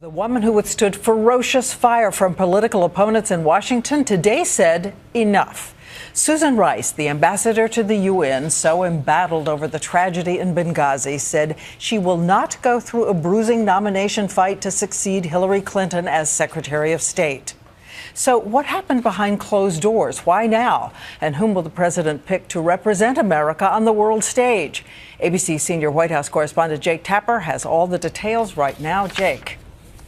The woman who withstood ferocious fire from political opponents in Washington today said enough. Susan Rice, the ambassador to the UN, so embattled over the tragedy in Benghazi, said she will not go through a bruising nomination fight to succeed Hillary Clinton as Secretary of State. So what happened behind closed doors? Why now? And whom will the president pick to represent America on the world stage? ABC senior White House correspondent Jake Tapper has all the details right now. Jake.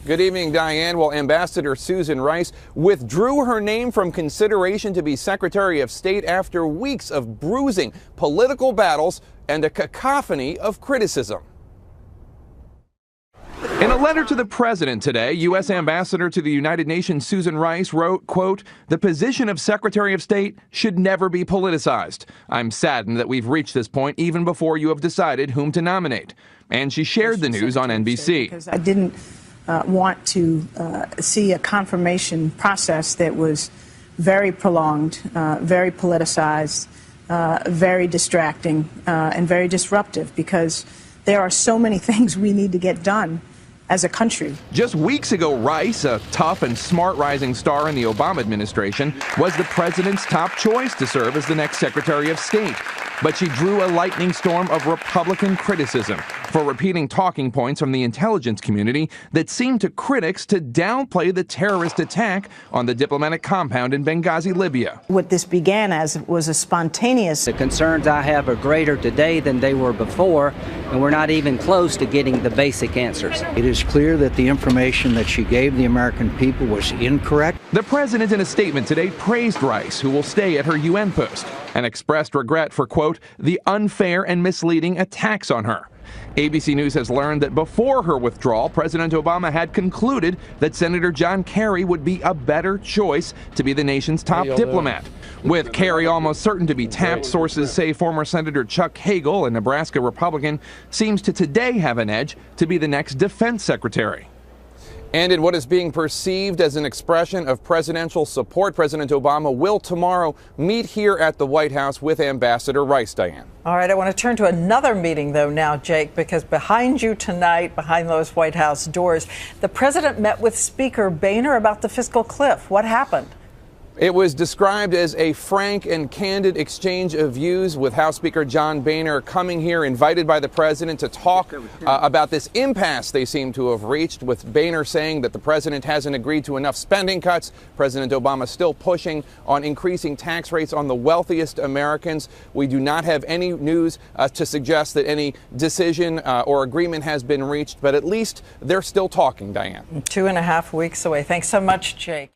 Good evening, Diane. Well, Ambassador Susan Rice withdrew her name from consideration to be Secretary of State after weeks of bruising political battles and a cacophony of criticism. In a letter to the president today, U.S. Ambassador to the United Nations Susan Rice wrote, quote, "The position of Secretary of State should never be politicized. I'm saddened that we've reached this point even before you have decided whom to nominate." And she shared the news on NBC. I didn't want to see a confirmation process that was very prolonged, very politicized, very distracting, and very disruptive, because there are so many things we need to get done as a country. Just weeks ago, Rice, a tough and smart rising star in the Obama administration, was the president's top choice to serve as the next Secretary of State. But she drew a lightning storm of Republican criticism for repeating talking points from the intelligence community that seemed to critics to downplay the terrorist attack on the diplomatic compound in Benghazi, Libya. What this began as was a spontaneous. The concerns I have are greater today than they were before, and we're not even close to getting the basic answers. It is clear that the information that she gave the American people was incorrect. The president, in a statement today, praised Rice, who will stay at her UN post, and expressed regret for, quote, "the unfair and misleading attacks on her." ABC News has learned that before her withdrawal, President Obama had concluded that Senator John Kerry would be a better choice to be the nation's top diplomat. With Kerry almost certain to be tapped, sources say former Senator Chuck Hagel, a Nebraska Republican, seems to today have an edge to be the next defense secretary. And in what is being perceived as an expression of presidential support, President Obama will tomorrow meet here at the White House with Ambassador Rice. Diane. All right, I want to turn to another meeting, though, now, Jake, because behind you tonight, behind those White House doors, the president met with Speaker Boehner about the fiscal cliff. What happened? It was described as a frank and candid exchange of views, with House Speaker John Boehner coming here, invited by the president, to talk about this impasse they seem to have reached, with Boehner saying that the president hasn't agreed to enough spending cuts. President Obama still pushing on increasing tax rates on the wealthiest Americans. We do not have any news to suggest that any decision or agreement has been reached, but at least they're still talking, Diane. 2.5 weeks away. Thanks so much, Jake.